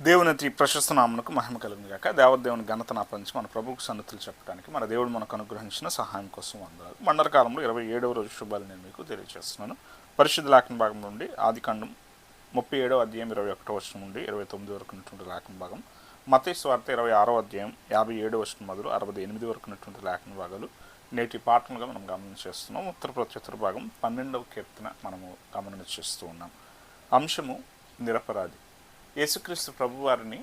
దేవుని అతి ప్రశస్త నామమునకు మహిమ కలుగును గాక. దేవదేవుని ఘనత నాపరించి మన ప్రభువుకు సన్నిధులు చెప్పడానికి మన దేవుడు మనకు అనుగ్రహించిన సహాయం కోసం వందనాలు. మండలకాలంలో 27వ రోజు శుభాలు నేను మీకు తెలియజేస్తున్నాను. పరిశుద్ధ లేఖన భాగం నుండి ఆదికాండం 37వ అధ్యాయం 21వ వచనం నుండి 29 వరకు ఉన్నటువంటి లేఖన భాగం, మత్తయి సువార్త 26వ అధ్యాయం 57వ వచనం మొదలు 68 వరకు ఉన్నటువంటి లేఖన భాగాలు నేటి పాఠంగా మనం గమనం చేస్తున్నాం. ఉత్తర ప్రత్యుత్తర భాగం 12వ కీర్తన మనము గమనం చేస్తూ ఉన్నాం. అంశము నిరపరాధి. యేసుక్రీస్తు ప్రభువారిని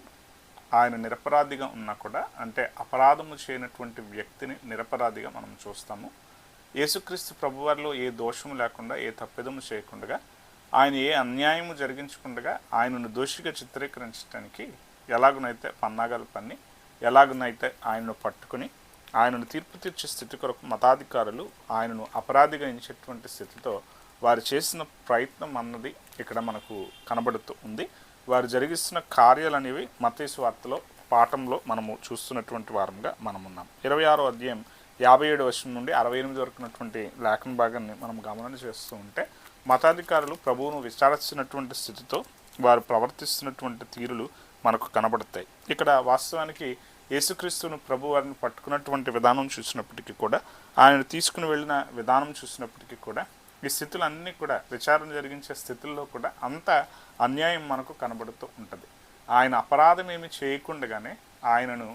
ఆయన నిరపరాధిగా ఉన్నా కూడా, అంటే అపరాధము చేయనటువంటి వ్యక్తిని నిరపరాధిగా మనం చూస్తాము. యేసుక్రీస్తు ప్రభువారిలో ఏ దోషము లేకుండా, ఏ తప్పిదము చేయకుండా, ఆయన ఏ అన్యాయము జరిగించకుండా ఆయనను దోషిగా చిత్రీకరించడానికి ఎలాగునైతే పన్నాగాలు పన్ని, ఎలాగునైతే ఆయనను పట్టుకుని ఆయనను తీర్పు తీర్చే స్థితి కొరకు మతాధికారులు ఆయనను అపరాధిగా ఎంచేటువంటి స్థితితో వారు చేసిన ప్రయత్నం అన్నది ఇక్కడ మనకు కనబడుతూ ఉంది. వారు జరిగిస్తున్న కార్యాలు అనేవి మత్తయి సువార్తలో పాఠంలో మనము చూస్తున్నటువంటి వారంగా మనమున్నాం. 26వ అధ్యాయం 57వ వచనం నుండి 68 వరకు ఉన్నటువంటి లేఖన భాగాన్ని మనం గమనం చేస్తూ ఉంటే, మతాధికారులు ప్రభువును విచారిస్తున్నటువంటి స్థితితో వారు ప్రవర్తిస్తున్నటువంటి తీరులు మనకు కనబడతాయి. ఇక్కడ వాస్తవానికి యేసుక్రీస్తును ప్రభు వారిని పట్టుకున్నటువంటి విధానం చూసినప్పటికీ కూడా, ఆయన తీసుకుని వెళ్ళిన విధానం చూసినప్పటికీ కూడా, ఈ స్థితులన్నీ కూడా విచారణ జరిగించే స్థితుల్లో కూడా అంత అన్యాయం మనకు కనబడుతూ ఉంటుంది. ఆయన అపరాధం ఏమి చేయకుండానే ఆయనను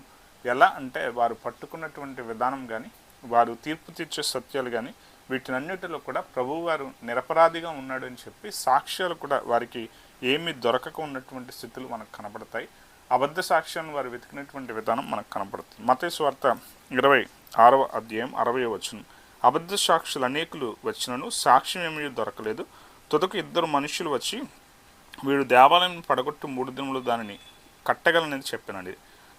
ఎలా అంటే వారు పట్టుకున్నటువంటి విధానం కానీ, వారు తీర్పు తీర్చే సత్యాలు కానీ, వీటినన్నిటిలో కూడా ప్రభువు వారు నిరపరాధిగా ఉన్నాడు అని చెప్పి సాక్ష్యాలు కూడా వారికి ఏమీ దొరకక ఉన్నటువంటి స్థితులు మనకు కనబడతాయి. అబద్ధ సాక్ష్యాన్ని వారు వెతికినటువంటి విధానం మనకు కనబడుతుంది. మత్తయి సువార్త 26వ అధ్యాయం 60వ వచనం, అబద్ధ సాక్షులు అనేకులు వచ్చినను సాక్ష్యం ఏమీ దొరకలేదు. తుదకు 2 మనుషులు వచ్చి, వీడు దేవాలయం పడగొట్టు 3 దినములు దానిని కట్టగలనని చెప్పినది.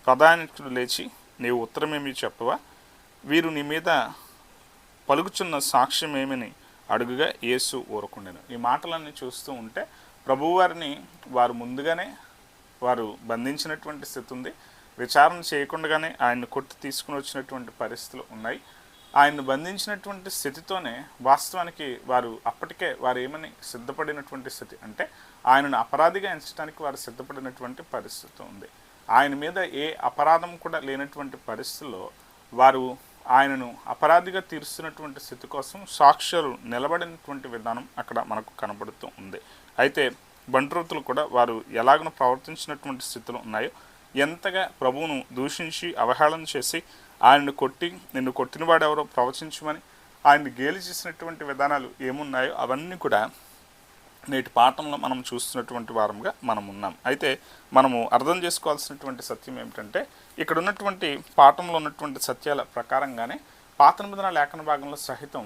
ప్రధానికుడు లేచి, నీవు ఉత్తరమేమీ చెప్పవా? వీరు నీ మీద పలుకుచున్న సాక్ష్యం ఏమని అడుగుగా యేసు ఊరకుండెను. ఈ మాటలన్నీ చూస్తూ ఉంటే ప్రభువారిని వారు ముందుగానే వారు బంధించినటువంటి స్థితి ఉంది. విచారణ చేయకుండానే ఆయన్ని కొట్టి తీసుకుని వచ్చినటువంటి పరిస్థితులు ఉన్నాయి. ఆయన్ని బంధించినటువంటి స్థితితోనే వాస్తవానికి వారు అప్పటికే వారు ఏమని సిద్ధపడినటువంటి స్థితి అంటే, ఆయనను అపరాధిగా ఎంచడానికి వారు సిద్ధపడినటువంటి పరిస్థితి ఉంది. ఆయన మీద ఏ అపరాధం కూడా లేనటువంటి పరిస్థితుల్లో వారు ఆయనను అపరాధిగా తీరుస్తున్నటువంటి స్థితి కోసం సాక్ష్యాలు నిలబడినటువంటి విధానం అక్కడ మనకు కనబడుతూ ఉంది. అయితే బంట్రోతులు కూడా వారు ఎలాగనో ప్రవర్తించినటువంటి స్థితిలో ఉన్నాయో, ఎంతగా ప్రభువును దూషించి అవహేళన చేసి ఆయన్ని కొట్టి, నిన్ను కొట్టినవాడెవరో ప్రవచించమని ఆయన్ని గేలి చేసినటువంటి విధానాలు ఏమున్నాయో అవన్నీ కూడా నేటి పాఠంలో మనం చూస్తున్నటువంటి వారంగా మనం ఉన్నాం. అయితే మనము అర్థం చేసుకోవాల్సినటువంటి సత్యం ఏమిటంటే, ఇక్కడ ఉన్నటువంటి పాఠంలో ఉన్నటువంటి సత్యాల ప్రకారంగానే పాత నిబంధన లేఖన భాగంలో సహితం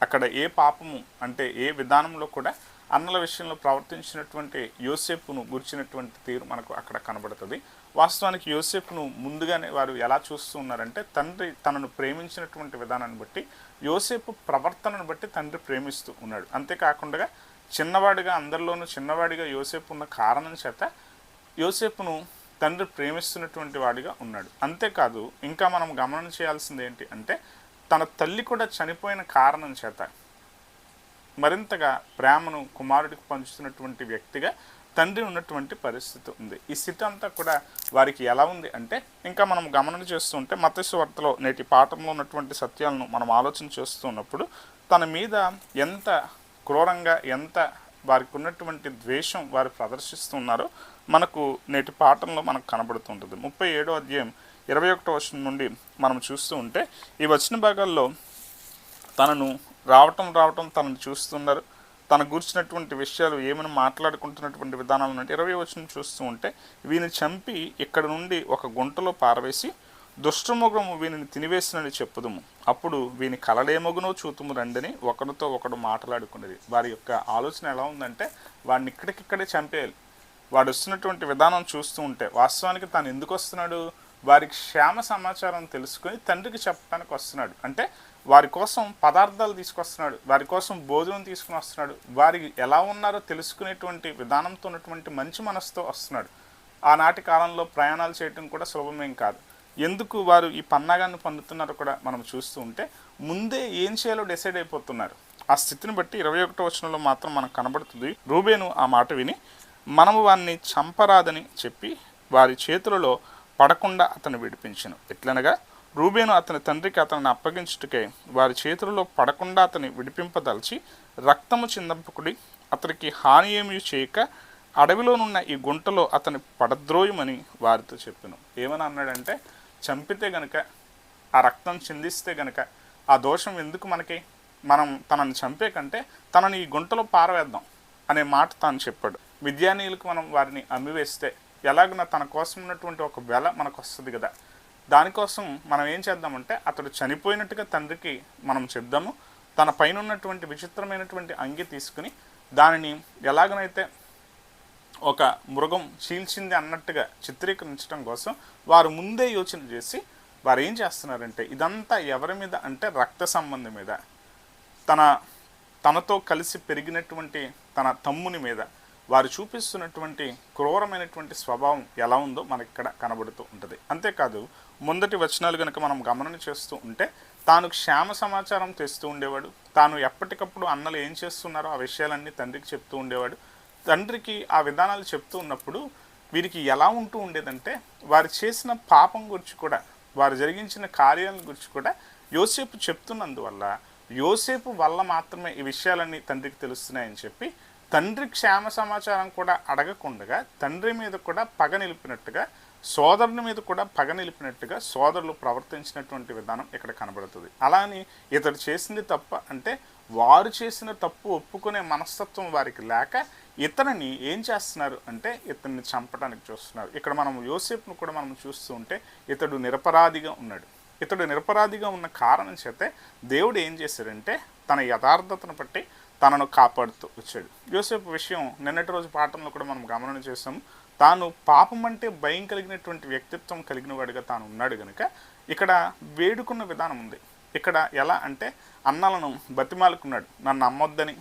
అక్కడ ఏ పాపము అంటే ఏ విధానంలో కూడా అన్నల విషయంలో ప్రవర్తించినటువంటి యోసేపును గుర్చినటువంటి తీరు మనకు అక్కడ కనబడుతుంది. వాస్తవానికి యోసేపును ముందుగానే వారు ఎలా చూస్తూ ఉన్నారంటే, తండ్రి తనను ప్రేమించినటువంటి విధానాన్ని బట్టి, యోసేపు ప్రవర్తనను బట్టి తండ్రి ప్రేమిస్తూ ఉన్నాడు. అంతేకాకుండా చిన్నవాడిగా, అందరిలోనూ చిన్నవాడిగా యోసేపు ఉన్న కారణం చేత యోసేపును తండ్రి ప్రేమిస్తున్నటువంటి వాడిగా ఉన్నాడు. అంతేకాదు ఇంకా మనం గమనం చేయాల్సింది ఏంటి అంటే, తన తల్లి కూడా చనిపోయిన కారణం చేత మరింతగా ప్రేమను కుమారుడికి పంచుతున్నటువంటి వ్యక్తిగా తండ్రి ఉన్నటువంటి పరిస్థితి ఉంది. ఈ స్థితి అంతా కూడా వారికి ఎలా ఉంది అంటే, ఇంకా మనం గమనం చేస్తుంటే మత్తయి సువార్తలో నేటి పాఠంలో ఉన్నటువంటి సత్యాలను మనం ఆలోచన చేస్తున్నప్పుడు తన మీద ఎంత క్రూరంగా, ఎంత వారికి ఉన్నటువంటి ద్వేషం వారు ప్రదర్శిస్తున్నారో మనకు నేటి పాఠంలో మనకు కనబడుతుంటుంది. 37వ అధ్యాయం 21వ వచనం నుండి మనం చూస్తూ ఉంటే, ఈ వచన భాగాల్లో తనను రావటం తనను చూస్తున్నారు, తన గూర్చినటువంటి విషయాలు ఏమైనా మాట్లాడుకుంటున్నటువంటి విధానాలు అంటే 20వ వచనం చూస్తూ ఉంటే, వీని చంపి ఇక్కడ నుండి ఒక గుంటలో పారవేసి దుష్టమృగము వీనిని తినివేసినని చెప్పుదుము, అప్పుడు వీని కలలేమగునో చూతుము రండిని ఒకరితో ఒకడు మాట్లాడుకునేది. వారి యొక్క ఆలోచన ఎలా ఉందంటే, వాడిని ఇక్కడికిక్కడే చంపేయాలి. వాడు వస్తున్నటువంటి విధానం చూస్తూ ఉంటే వాస్తవానికి తాను ఎందుకు వస్తున్నాడు, వారికి క్షేమ సమాచారం తెలుసుకొని తండ్రికి చెప్పడానికి వస్తున్నాడు. అంటే వారి కోసం పదార్థాలు తీసుకొస్తున్నాడు, వారి కోసం భోజనం తీసుకుని వస్తున్నాడు, వారి ఎలా ఉన్నారో తెలుసుకునేటువంటి విధానంతో ఉన్నటువంటి మంచి మనసుతో వస్తున్నాడు. ఆనాటి కాలంలో ప్రయాణాలు చేయటం కూడా సులభమేం కాదు. ఎందుకు వారు ఈ పన్నాగాన్ని పొందుతున్నారో కూడా మనం చూస్తూ ఉంటే ముందే ఏం చేయాలో డిసైడ్ అయిపోతున్నారు. ఆ స్థితిని బట్టి 21వ వచనంలో మాత్రం మనకు కనబడుతుంది, రూబేను ఆ మాట విని మనము వారిని చంపరాదని చెప్పి వారి చేతులలో పడకుండా అతను విడిపించెను. ఎట్లనగా రూబేను అతని తండ్రికి అతనిని అప్పగించుటకై వారి చేతులలో పడకుండా అతని విడిపింపదలిచి రక్తము చిందంపకుడి అతనికి హాని ఏమీ చేయక అడవిలోనున్న ఈ గుంటలో అతని పడద్రోయమని వారితో చెప్పాను. ఏమని అన్నాడంటే, చంపితే గనక, ఆ రక్తం చిందిస్తే గనక ఆ దోషం ఎందుకు మనకి, మనం తనని చంపే కంటే తనని ఈ గుంటలో పారవేద్దాం అనే మాట తాను చెప్పాడు. విద్యానీయులకు మనం వారిని అమ్మివేస్తే ఎలాగున తన కోసం ఉన్నటువంటి ఒక వెల మనకు వస్తుంది కదా, దానికోసం మనం ఏం చేద్దామంటే అతడు చనిపోయినట్టుగా తండ్రికి మనం చెప్దాము. తన పైన ఉన్నటువంటి విచిత్రమైనటువంటి అంగి తీసుకుని దానిని ఎలాగనైతే ఒక మృగం చీల్చింది అన్నట్టుగా చిత్రీకరించడం కోసం వారు ముందే యోచన చేసి వారు ఏం చేస్తున్నారంటే, ఇదంతా ఎవరి మీద అంటే రక్త సంబంధం మీద, తనతో కలిసి పెరిగినటువంటి తన తమ్ముని మీద వారు చూపిస్తున్నటువంటి క్రూరమైనటువంటి స్వభావం ఎలా ఉందో మనకి ఇక్కడ కనబడుతూ ఉంటుంది. అంతేకాదు ముందటి వచనాలు కనుక మనం గమనం చేస్తూ ఉంటే, తాను క్షేమ సమాచారం తెస్తూ ఉండేవాడు. తాను ఎప్పటికప్పుడు అన్నలు ఏం చేస్తున్నారో ఆ విషయాలన్నీ తండ్రికి చెప్తూ ఉండేవాడు. తండ్రికి ఆ విధానాలు చెప్తూ ఉన్నప్పుడు వీరికి ఎలా ఉంటూ ఉండేదంటే, వారు చేసిన పాపం గురించి కూడా, వారు జరిగించిన కార్యాల గురించి కూడా యోసేపు చెప్తున్నందువల్ల యోసేపు వల్ల మాత్రమే ఈ విషయాలన్నీ తండ్రికి తెలుస్తున్నాయని చెప్పి తండ్రి క్షేమ సమాచారం కూడా అడగకుండా తండ్రి మీద కూడా పగ నిలిపినట్టుగా, సోదరుని మీద కూడా పగ నిలిపినట్టుగా సోదరులు ప్రవర్తించినటువంటి విధానం ఇక్కడ కనబడుతుంది. అలాని ఇతడు చేసింది తప్ప అంటే వారు చేసిన తప్పు ఒప్పుకునే మనస్తత్వం వారికి లేక ఇతనిని ఏం చేస్తున్నారు అంటే ఇతన్ని చంపడానికి చూస్తున్నారు. ఇక్కడ మనం యోసేపును కూడా మనం చూస్తూ ఉంటే ఇతడు నిరపరాధిగా ఉన్నాడు. ఇతడు నిరపరాధిగా ఉన్న కారణం చేతే దేవుడు ఏం చేశాడంటే తన యథార్థతను బట్టి తనను కాపాడుతూ వచ్చాడు. యోసేపు విషయం నిన్నటి రోజు పాఠంలో కూడా మనం గమనం చేసాము. తాను పాపం అంటే భయం కలిగినటువంటి వ్యక్తిత్వం కలిగిన వాడిగా తాను ఉన్నాడు కనుక ఇక్కడ వేడుకున్న విధానం ఉంది. ఇక్కడ ఎలా అంటే అన్నలను బతిమాలుకున్నాడు, నన్ను అమ్మొద్దని,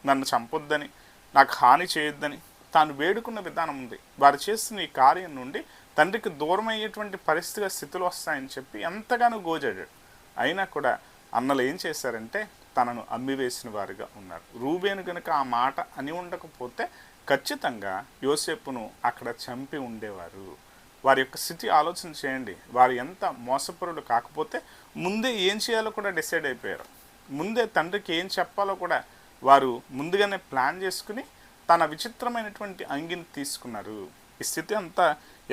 నన్ను చంపొద్దని, నాకు హాని చేయొద్దని తాను వేడుకున్న విధానం ఉంది. వారు చేస్తున్న ఈ కార్యం నుండి తండ్రికి దూరం అయ్యేటువంటి పరిస్థితిగా స్థితులు వస్తాయని చెప్పి ఎంతగానో గోజాడాడు. అయినా కూడా అన్నలు ఏం చేశారంటే తనను అమ్మివేసిన వారిగా ఉన్నారు. రూబేను కనుక ఆ మాట అని ఉండకపోతే ఖచ్చితంగా యోసేపును అక్కడ చంపి ఉండేవారు. వారి యొక్క స్థితి ఆలోచన చేయండి. వారు ఎంత మోసపరులు కాకపోతే ముందే ఏం చేయాలో కూడా డిసైడ్ అయిపోయారు. ముందే తండ్రికి ఏం చెప్పాలో కూడా వారు ముందుగానే ప్లాన్ చేసుకుని తన విచిత్రమైనటువంటి అంగిని తీసుకున్నారు. ఈ స్థితి అంతా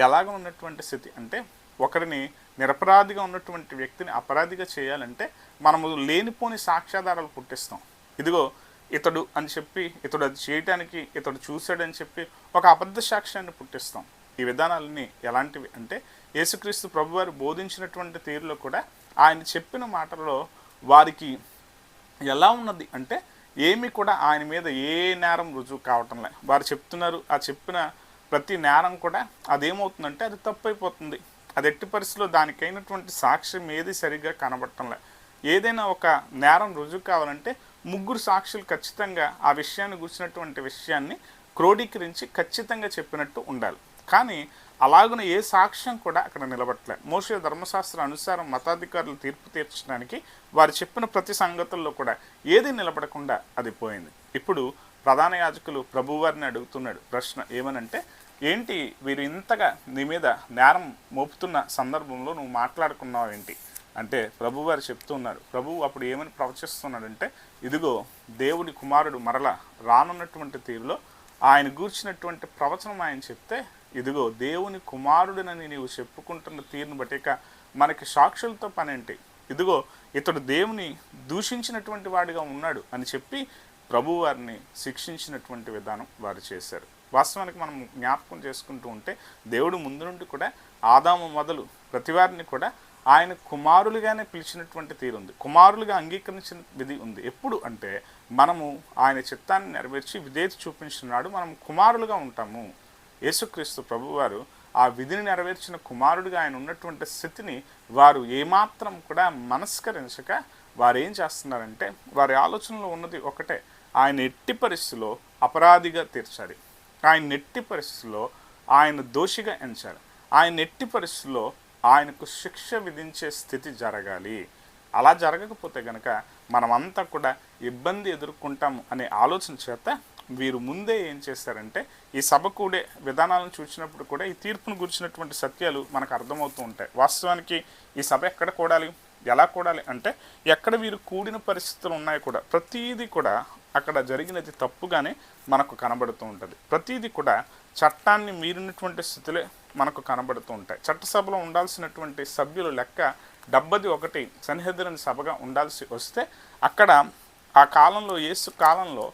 ఎలాగ ఉన్నటువంటి స్థితి అంటే, ఒకరిని నిరపరాధిగా ఉన్నటువంటి వ్యక్తిని అపరాధిగా చేయాలంటే మనము లేనిపోని సాక్ష్యాధారాలు పుట్టిస్తాం. ఇదిగో ఇతడు అని చెప్పి, ఇతడు అది చేయటానికి ఇతడు చూశాడని చెప్పి ఒక అబద్ధ సాక్ష్యాన్ని పుట్టిస్తాం. ఈ విధానాలన్నీ ఎలాంటివి అంటే, యేసుక్రీస్తు ప్రభువారు బోధించినటువంటి తీరులో కూడా ఆయన చెప్పిన మాటల్లో వారికి ఎలా ఉన్నది అంటే ఏమి కూడా ఆయన మీద ఏ నేరం రుజువు కావటంలే. వారు చెప్తున్నారు, ఆ చెప్పిన ప్రతి నేరం కూడా అదేమవుతుందంటే అది తప్పు అయిపోతుంది. అది ఎట్టి పరిస్థితిలో దానికైనటువంటి సాక్ష్యం ఏది సరిగ్గా కనబడటంలే. ఏదైనా ఒక నేరం రుజువు కావాలంటే ముగ్గురు సాక్షులు ఖచ్చితంగా ఆ విషయాన్ని గుర్చినటువంటి విషయాన్ని క్రోడీకరించి ఖచ్చితంగా చెప్పినట్టు ఉండాలి. కానీ అలాగున ఏ సాక్ష్యం కూడా అక్కడ నిలబట్టలేదు. మోషే ధర్మశాస్త్ర అనుసారం మతాధికారులు తీర్పు తీర్చడానికి వారు చెప్పిన ప్రతి సంగతుల్లో కూడా ఏది నిలబడకుండా అది పోయింది. ఇప్పుడు ప్రధాన యాజకులు ప్రభువారిని అడుగుతున్నాడు ప్రశ్న ఏమనంటే, ఏంటి వీరు ఇంతగా నీ మీద నేరం మోపుతున్న సందర్భంలో నువ్వు మాట్లాడుకున్నావు ఏంటి అంటే, ప్రభువారు చెప్తున్నారు. ప్రభువు అప్పుడు ఏమని ప్రవచిస్తున్నాడంటే, ఇదిగో దేవుడి కుమారుడు మరలా రానున్నటువంటి తీరులో ఆయన గూర్చినటువంటి ప్రవచనం ఆయన చెప్తే, ఇదిగో దేవుని కుమారుడినని నీవు చెప్పుకుంటున్న తీరును బట్టి మనకి సాక్షులతో పనేంటి, ఇదిగో ఇతడు దేవుని దూషించినటువంటి వాడిగా ఉన్నాడు అని చెప్పి ప్రభువారిని శిక్షించినటువంటి విధానం వారు చేశారు. వాస్తవానికి మనం జ్ఞాపకం చేసుకుంటూ ఉంటే దేవుడు ముందు నుండి కూడా ఆదాము మొదలు ప్రతివారిని కూడా ఆయన కుమారులుగానే పిలిచినటువంటి తీరు ఉంది. కుమారులుగా అంగీకరించిన విధి ఉంది. ఎప్పుడు అంటే మనము ఆయన చిత్తాన్ని నెరవేర్చి విధేయత చూపించినాడు మనం కుమారులుగా ఉంటాము. యేసుక్రీస్తు ప్రభువారు ఆ విధిని నెరవేర్చిన కుమారుడిగా ఆయన ఉన్నటువంటి స్థితిని వారు ఏమాత్రం కూడా మనస్కరించక వారు ఏం చేస్తున్నారంటే, వారి ఆలోచనలో ఉన్నది ఒకటే, ఆయన ఎట్టి పరిస్థితిలో అపరాధిగా తీర్చాలి, ఆయన ఎట్టి పరిస్థితిలో ఆయన దోషిగా ఎంచాలి, ఆయన ఎట్టి పరిస్థితిలో ఆయనకు శిక్ష విధించే స్థితి జరగాలి. అలా జరగకపోతే కనుక మనమంతా కూడా ఇబ్బంది ఎదుర్కొంటాము అనే ఆలోచన చేత వీరు ముందే ఏం చేశారంటే ఈ సభ కూడే విధానాలను చూసినప్పుడు కూడా ఈ తీర్పును గురించినటువంటి సత్యాలు మనకు అర్థమవుతూ ఉంటాయి. వాస్తవానికి ఈ సభ ఎక్కడ కూడాలి, ఎలా కూడాలి అంటే ఎక్కడ వీరు కూడిన పరిస్థితులు ఉన్నాయి కూడా ప్రతీది కూడా అక్కడ జరిగినది తప్పుగానే మనకు కనబడుతూ ఉంటుంది. ప్రతీది కూడా చట్టాన్ని మీరినటువంటి స్థితిలో మనకు కనబడుతూ ఉంటాయి. చట్టసభలో ఉండాల్సినటువంటి సభ్యులు లెక్క 71 సన్హెద్రిన్ సభగా ఉండాల్సి వస్తే అక్కడ ఆ కాలంలో యేసు కాలంలో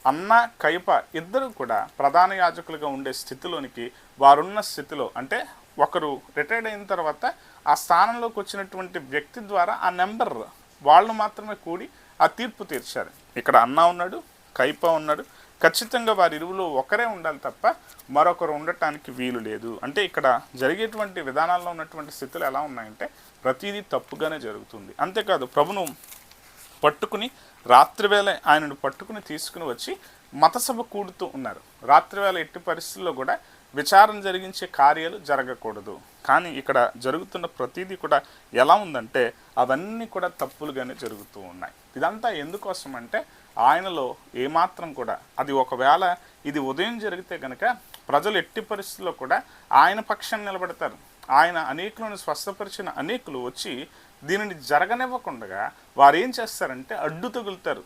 అన్న కయప ఇద్దరు కూడా ప్రధాన యాజకులుగా ఉండే స్థితిలోనికి వారున్న స్థితిలో, అంటే ఒకరు రిటైర్డ్ అయిన తర్వాత ఆ స్థానంలోకి వచ్చినటువంటి వ్యక్తి ద్వారా ఆ నెంబర్ వాళ్ళు మాత్రమే కూడి ఆ తీర్పు తీర్చారు. ఇక్కడ అన్న ఉన్నాడు, కయప ఉన్నాడు. ఖచ్చితంగా వారి ఇరువులో ఒకరే ఉండాలి తప్ప మరొకరు ఉండటానికి వీలు లేదు. అంటే ఇక్కడ జరిగేటువంటి విధానాల్లో ఉన్నటువంటి స్థితులు ఎలా ఉన్నాయంటే ప్రతిదీ తప్పుగానే జరుగుతుంది. అంతేకాదు ప్రభును పట్టుకుని రాత్రివేళ ఆయనను పట్టుకుని తీసుకుని వచ్చి మతసభ కూడుతూ ఉన్నారు. రాత్రివేళ ఎట్టి పరిస్థితుల్లో కూడా విచారణ జరిగించే కార్యాలు జరగకూడదు. కానీ ఇక్కడ జరుగుతున్న ప్రతిదీ కూడా ఎలా ఉందంటే అవన్నీ కూడా తప్పులుగానే జరుగుతూ ఉన్నాయి. ఇదంతా ఎందుకోసం అంటే ఆయనలో ఏమాత్రం కూడా అది ఒకవేళ ఇది ఉదయం జరిగితే కనుక ప్రజలు ఎట్టి పరిస్థితుల్లో కూడా ఆయన పక్షాన్ని నిలబడతారు. ఆయన అనేకులను స్వస్థపరిచిన అనేకులు వచ్చి దీనిని జరగనివ్వకుండా వారు ఏం చేస్తారంటే అడ్డు తగులుతారు.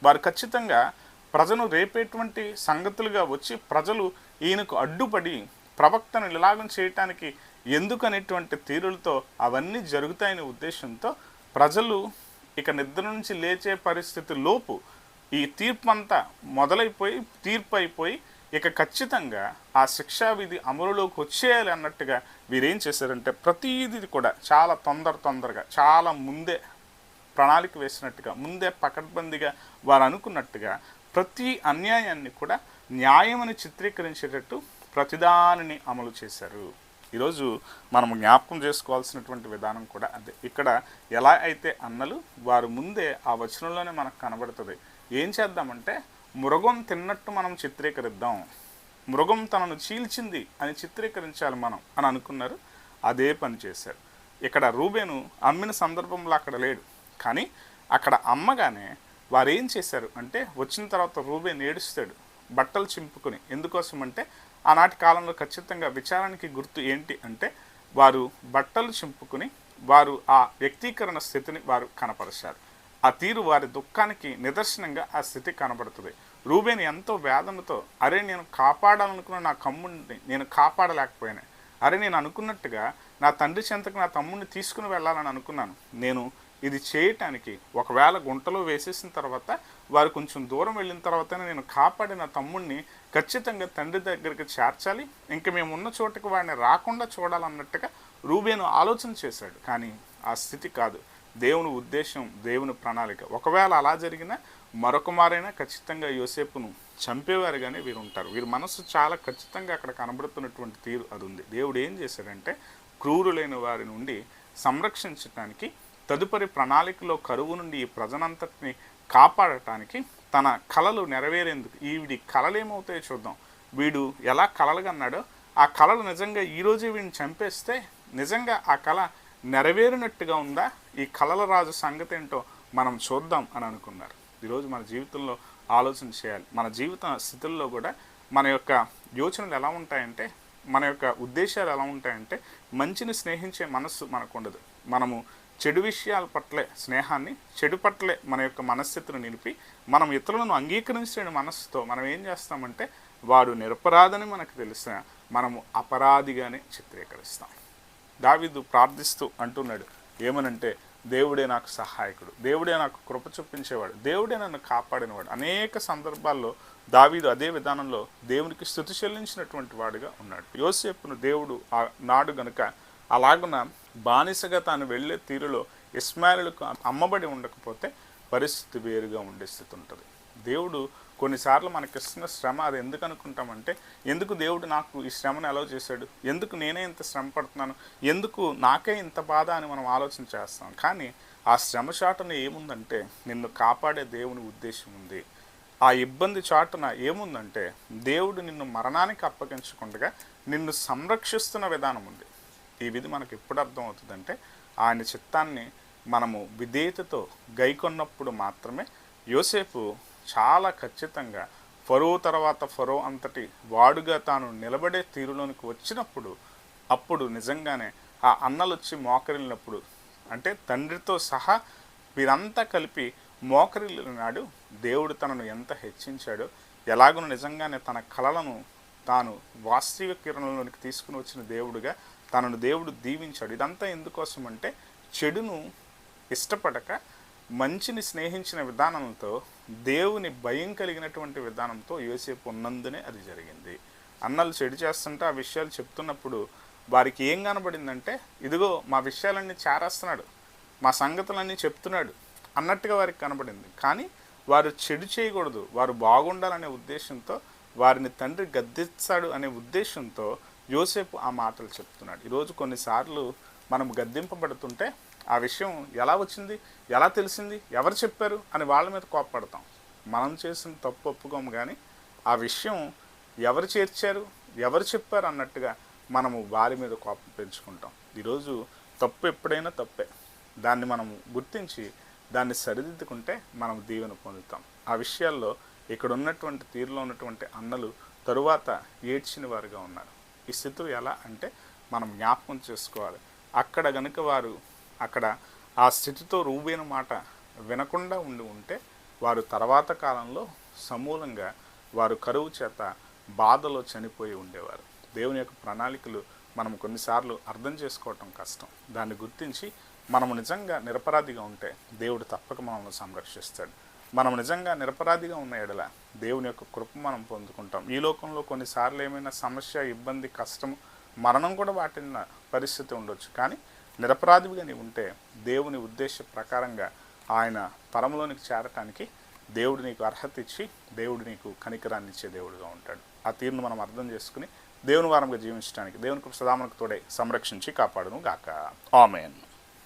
వారు ఖచ్చితంగా ప్రజలు రేపేటువంటి సంగతులుగా వచ్చి ప్రజలు ఈయనకు అడ్డుపడి ప్రవక్తను ఇలాగం చేయటానికి ఎందుకనేటువంటి తీరులతో అవన్నీ జరుగుతాయనే ఉద్దేశంతో ప్రజలు ఇక నిద్ర నుంచి లేచే పరిస్థితి లోపు ఈ తీర్పు అంతా మొదలైపోయి తీర్పు అయిపోయి ఇక ఖచ్చితంగా ఆ శిక్షా విధి అమలులోకి వచ్చేయాలి అన్నట్టుగా వీరేం చేశారంటే ప్రతీది కూడా చాలా తొందరగా చాలా ముందే ప్రణాళిక వేసినట్టుగా ముందే పకడ్బందీగా వారు అనుకున్నట్టుగా ప్రతి అన్యాయాన్ని కూడా న్యాయమని చిత్రీకరించేటట్టు ప్రతిదానిని అమలు చేశారు. ఈరోజు మనం జ్ఞాపకం చేసుకోవాల్సినటువంటి విధానం కూడా అదే. ఇక్కడ ఎలా అయితే అన్నలు వారు ముందే ఆ వచనంలోనే మనకు కనబడుతుంది. ఏం చేద్దామంటే మృగం తిన్నట్టు మనం చిత్రీకరిద్దాం, మృగం తనను చీల్చింది అని చిత్రీకరించాలి మనం అని అనుకున్నారు. అదే పని చేశారు. ఇక్కడ రూబేను అమ్మిన సందర్భంలో అక్కడ లేడు, కానీ అక్కడ అమ్మగానే వారు ఏం చేశారు అంటే వచ్చిన తర్వాత రూబేను ఏడుస్తాడు బట్టలు చింపుకొని. ఎందుకోసం అంటే ఆనాటి కాలంలో ఖచ్చితంగా విచారానికి గుర్తు ఏంటి అంటే వారు బట్టలు చింపుకొని వారు ఆ వ్యక్తీకరణ స్థితిని వారు కనపరిచారు. ఆ తీరు వారి దుఃఖానికి నిదర్శనంగా ఆ స్థితి కనబడుతుంది. రూబేను ఎంతో వేదనతో అరే నేను కాపాడాలనుకున్న నా తమ్ముడిని నేను కాపాడలేకపోయాను, అరే నేను అనుకున్నట్టుగా నా తండ్రి చెంతకు నా తమ్ముడిని తీసుకుని వెళ్ళాలని అనుకున్నాను, నేను ఇది చేయటానికి ఒకవేళ గుంటలో వేసేసిన తర్వాత వారు కొంచెం దూరం వెళ్ళిన తర్వాతనే నేను కాపాడి నా తమ్ముడిని ఖచ్చితంగా తండ్రి దగ్గరికి చేర్చాలి, ఇంక మేము ఉన్న చోటుకి వాడిని రాకుండా చూడాలన్నట్టుగా రూబేను ఆలోచన చేశాడు. కానీ ఆ స్థితి కాదు దేవుని ఉద్దేశం, దేవుని ప్రణాళిక. ఒకవేళ అలా జరిగినా మరొక మారైనా ఖచ్చితంగా యోసేపును చంపేవారుగానే వీరు ఉంటారు. వీరి మనసు చాలా ఖచ్చితంగా అక్కడ కనబడుతున్నటువంటి తీరు అది ఉంది. దేవుడు ఏం చేశాడంటే క్రూరులైన వారి నుండి సంరక్షించటానికి తదుపరి ప్రణాళికలో కరువు నుండి ఈ ప్రజనంతటిని కాపాడటానికి తన కలలు నెరవేరేందుకు వీడి కలలు ఏమవుతాయో చూద్దాం. వీడు ఎలా కలలుగన్నాడో ఆ కళలు నిజంగా ఈరోజే వీడిని చంపేస్తే నిజంగా ఆ కళ నెరవేరినట్టుగా ఉందా, ఈ కళల రాజు సంగతి ఏంటో మనం చూద్దాం అని అనుకున్నారు. ఈరోజు మన జీవితంలో ఆలోచన చేయాలి. మన జీవిత స్థితుల్లో కూడా మన యొక్క యోచనలు ఎలా ఉంటాయంటే, మన యొక్క ఉద్దేశాలు ఎలా ఉంటాయంటే మంచిని స్నేహించే మనస్సు మనకు ఉండదు. మనము చెడు విషయాల పట్లే స్నేహాన్ని, చెడు పట్లే మన యొక్క మనస్థితిని నిలిపి మనం ఇతరులను అంగీకరించిన మనస్సుతో మనం ఏం చేస్తామంటే వాడు నిరపరాధని మనకు తెలిసిన మనము అపరాధిగానే చిత్రీకరిస్తాం. దావీదు ప్రార్థిస్తూ అంటున్నాడు ఏమనంటే దేవుడే నాకు సహాయకుడు, దేవుడే నాకు కృప చూపించేవాడు, దేవుడే నన్ను కాపాడినవాడు. అనేక సందర్భాల్లో దావీదు అదే విధానంలో దేవునికి స్తుతి చెల్లించినటువంటి వాడుగా ఉన్నాడు. యోసేపును దేవుడు నాడు గనుక అలాగున బానిసగా తాను వెళ్ళే తీరులో ఇస్మాయిలుకు అమ్మబడి ఉండకపోతే పరిస్థితి వేరుగా ఉండే స్థితి ఉంటుంది. దేవుడు కొన్నిసార్లు మనకిస్తున్న శ్రమ అది ఎందుకు అనుకుంటామంటే ఎందుకు దేవుడు నాకు ఈ శ్రమను అలౌ చేశాడు, ఎందుకు నేనే ఇంత శ్రమ పడుతున్నాను, ఎందుకు నాకే ఇంత బాధ అని మనం ఆలోచన చేస్తాం. కానీ ఆ శ్రమ చాటున ఏముందంటే నిన్ను కాపాడే దేవుని ఉద్దేశం ఉంది. ఆ ఇబ్బంది చాటున ఏముందంటే దేవుడు నిన్ను మరణానికి అప్పగించకుండా నిన్ను సంరక్షిస్తున్న విధానం ఉంది. ఈ విధి మనకు ఎప్పుడు అర్థమవుతుందంటే ఆయన చిత్తాన్ని మనము విధేయతతో గైకొన్నప్పుడు మాత్రమే. యోసేపు చాలా ఖచ్చితంగా ఫరో తర్వాత ఫరో అంతటి వాడుగా తాను నిలబడే తీరులోనికి వచ్చినప్పుడు అప్పుడు నిజంగానే ఆ అన్నలు వచ్చి మోకరిల్లినప్పుడు, అంటే తండ్రితో సహా వీరంతా కలిపి మోకరిల్లినాడు. దేవుడు తనను ఎంత హెచ్చించాడో, ఎలాగో నిజంగానే తన కలలను తాను వాస్తవికరణలోనికి తీసుకుని వచ్చిన దేవుడుగా తనను దేవుడు దీవించాడు. ఇదంతా ఎందుకోసం అంటే చెడును ఇష్టపడక మంచిని స్నేహించిన విధానంతో, దేవుని భయం కలిగినటువంటి విధానంతో యోసేపు ఉన్నందునే అది జరిగింది. అన్నలు చెడు చేస్తుంటే ఆ విషయాలు చెప్తున్నప్పుడు వారికి ఏం కనబడిందంటే, ఇదిగో మా విషయాలన్నీ చేరేస్తున్నాడు, మా సంగతులన్నీ చెప్తున్నాడు అన్నట్టుగా వారికి కనబడింది. కానీ వారు చెడు చేయకూడదు, వారు బాగుండాలనే ఉద్దేశంతో, వారిని తండ్రి గద్దిస్తాడు అనే ఉద్దేశంతో యోసేపు ఆ మాటలు చెప్తున్నాడు. ఈరోజు కొన్నిసార్లు మనం గద్దింపబడుతుంటే ఆ విషయం ఎలా వచ్చింది, ఎలా తెలిసింది, ఎవరు చెప్పారు అని వాళ్ళ మీద కోప్పడతాం. మనం చేసిన తప్పు ఒప్పుకోము, కానీ ఆ విషయం ఎవరు చేర్చారు, ఎవరు చెప్పారు అన్నట్టుగా మనము వారి మీద కోపం పెంచుకుంటాం. ఈరోజు తప్పు ఎప్పుడైనా తప్పే, దాన్ని మనము గుర్తించి దాన్ని సరిదిద్దుకుంటే మనం దీవెన పొందుతాం. ఆ విషయాల్లో ఇక్కడ ఉన్నటువంటి తీరులో ఉన్నటువంటి అన్నలు తరువాత ఏడ్చిన వారుగా ఉన్నారు. ఈ స్థితులు ఎలా అంటే మనం జ్ఞాపకం చేసుకోవాలి. అక్కడ గనుక వారు ఆ స్థితితో రూబేను మాట వినకుండా ఉంటే వారు తర్వాత కాలంలో సమూలంగా వారు కరువు చేత బాధలో చనిపోయి ఉండేవారు. దేవుని యొక్క ప్రణాళికలు మనం కొన్నిసార్లు అర్థం చేసుకోవటం కష్టం. దాన్ని గుర్తించి మనము నిజంగా నిరపరాధిగా ఉంటే దేవుడు తప్పక మనల్ని సంరక్షిస్తాడు. మనం నిజంగా నిరపరాధిగా ఉన్న ఎడల దేవుని యొక్క కృప మనం పొందుకుంటాం. ఈ లోకంలో కొన్నిసార్లు ఏమైనా సమస్య, ఇబ్బంది, కష్టం, మరణం కూడా వాటిన పరిస్థితి ఉండొచ్చు. కానీ నిరపరాధిగా నీవు ఉంటే దేవుని ఉద్దేశ ప్రకారంగా ఆయన పరమలోనికి చేరటానికి దేవుడు నీకు అర్హత ఇచ్చి, దేవుడు నీకు కనికరాన్ని ఇచ్చే దేవుడుగా ఉంటాడు. ఆ తీరును మనం అర్థం చేసుకుని దేవుని వారంగా జీవించడానికి దేవుని కృప సదా మనకు తోడై సంరక్షించి కాపాడును గాక. ఆమేన్.